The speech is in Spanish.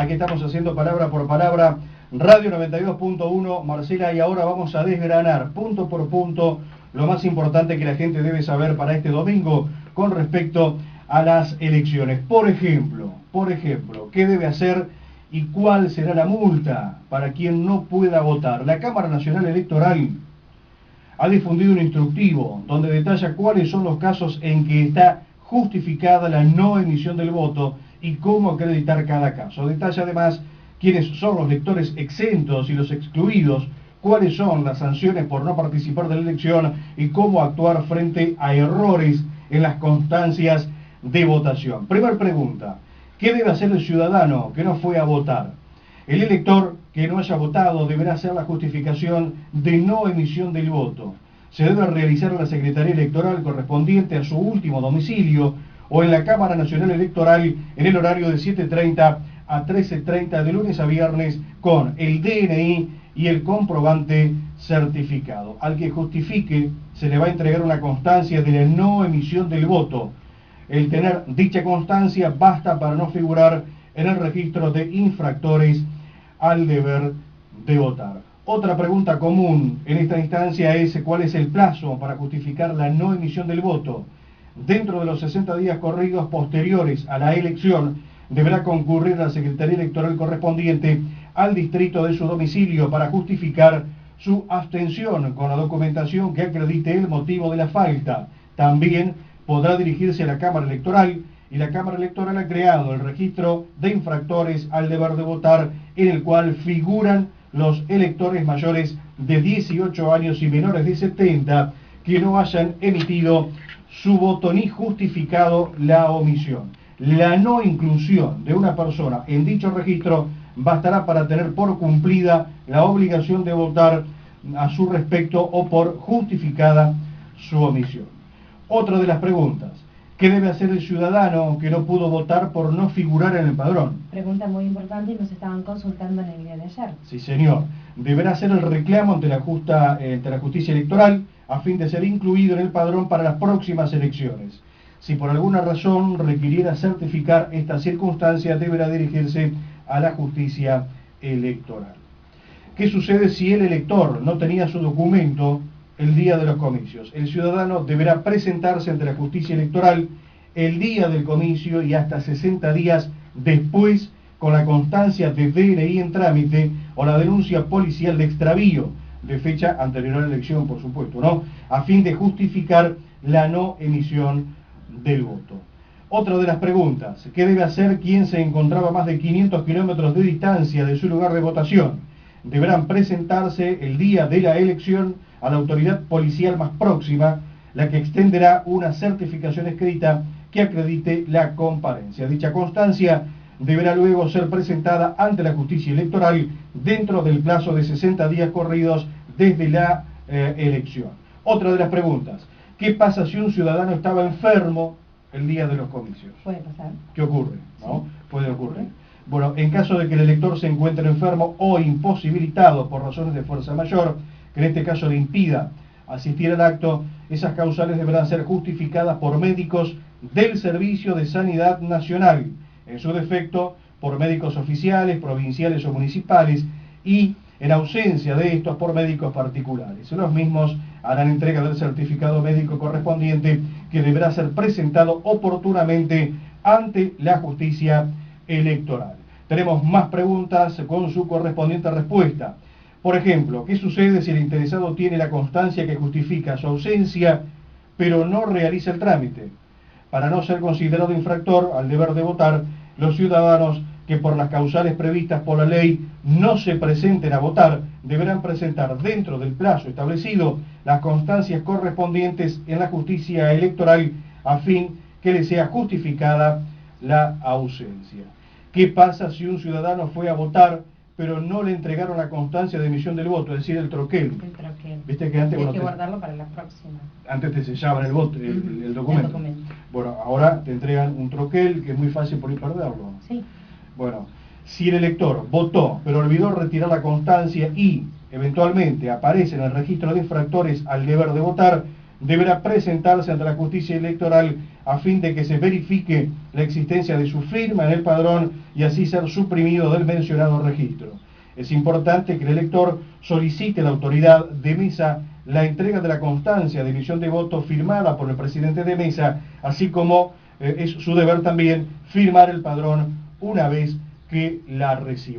Aquí estamos haciendo palabra por palabra, Radio 92.1, Marcela, y ahora vamos a desgranar punto por punto lo más importante que la gente debe saber para este domingo con respecto a las elecciones. Por ejemplo, ¿qué debe hacer y cuál será la multa para quien no pueda votar? La Cámara Nacional Electoral ha difundido un instructivo donde detalla cuáles son los casos en que está justificada la no emisión del voto y cómo acreditar cada caso. Detalla además quiénes son los lectores exentos y los excluidos, cuáles son las sanciones por no participar de la elección y cómo actuar frente a errores en las constancias de votación. Primera pregunta, ¿qué debe hacer el ciudadano que no fue a votar? El elector que no haya votado deberá hacer la justificación de no emisión del voto. Se debe realizar en la Secretaría Electoral correspondiente a su último domicilio o en la Cámara Nacional Electoral en el horario de 7:30 a 13:30 de lunes a viernes con el DNI y el comprobante certificado. Al que justifique se le va a entregar una constancia de la no emisión del voto. El tener dicha constancia basta para no figurar en el registro de infractores al deber de votar. Otra pregunta común en esta instancia es ¿cuál es el plazo para justificar la no emisión del voto? Dentro de los 60 días corridos posteriores a la elección, deberá concurrir a la Secretaría Electoral correspondiente al distrito de su domicilio para justificar su abstención con la documentación que acredite el motivo de la falta. También podrá dirigirse a la Cámara Electoral y la Cámara Electoral ha creado el registro de infractores al deber de votar en el cual figuran los electores mayores de 18 años y menores de 70 que no hayan emitido su voto ni justificado la omisión. La no inclusión de una persona en dicho registro bastará para tener por cumplida la obligación de votar a su respecto o por justificada su omisión. Otra de las preguntas, ¿qué debe hacer el ciudadano que no pudo votar por no figurar en el padrón? Pregunta muy importante y nos estaban consultando en el día de ayer. Sí, señor. Deberá hacer el reclamo ante la justicia electoral a fin de ser incluido en el padrón para las próximas elecciones. Si por alguna razón requiriera certificar esta circunstancia, deberá dirigirse a la justicia electoral. ¿Qué sucede si el elector no tenía su documento el día de los comicios? El ciudadano deberá presentarse ante la justicia electoral el día del comicio y hasta 60 días después con la constancia de DNI en trámite o la denuncia policial de extravío de fecha anterior a la elección, por supuesto, ¿no? A fin de justificar la no emisión del voto. Otra de las preguntas, ¿qué debe hacer quien se encontraba a más de 500 kilómetros de distancia de su lugar de votación? Deberán presentarse el día de la elección a la autoridad policial más próxima, la que extenderá una certificación escrita que acredite la comparencia. Dicha constancia deberá luego ser presentada ante la justicia electoral dentro del plazo de 60 días corridos desde la elección. Otra de las preguntas, ¿qué pasa si un ciudadano estaba enfermo el día de los comicios? Puede pasar. ¿Qué ocurre? ¿No? Sí. Puede ocurrir. Bueno, en caso de que el elector se encuentre enfermo o imposibilitado por razones de fuerza mayor, que en este caso le impida asistir al acto, esas causales deberán ser justificadas por médicos del Servicio de Sanidad Nacional, en su defecto por médicos oficiales, provinciales o municipales, y en ausencia de estos por médicos particulares. Los mismos harán entrega del certificado médico correspondiente que deberá ser presentado oportunamente ante la justicia electoral. Tenemos más preguntas con su correspondiente respuesta. Por ejemplo, ¿qué sucede si el interesado tiene la constancia que justifica su ausencia, pero no realiza el trámite? Para no ser considerado infractor al deber de votar, los ciudadanos que por las causales previstas por la ley no se presenten a votar, deberán presentar dentro del plazo establecido las constancias correspondientes en la justicia electoral a fin que le sea justificada la ausencia. ¿Qué pasa si un ciudadano fue a votar pero no le entregaron la constancia de emisión del voto, es decir, el troquel? El troquel. Viste que antes hay que guardarlo para la próxima. Antes te sellaban el voto, el documento. El documento. Bueno, ahora te entregan un troquel que es muy fácil por ir perderlo. Sí. Bueno, si el elector votó pero olvidó retirar la constancia y eventualmente aparece en el registro de infractores al deber de votar, deberá presentarse ante la justicia electoral a fin de que se verifique la existencia de su firma en el padrón y así ser suprimido del mencionado registro. Es importante que el elector solicite a la autoridad de mesa la entrega de la constancia de emisión de voto firmada por el presidente de mesa, así como es su deber también firmar el padrón una vez que la reciba.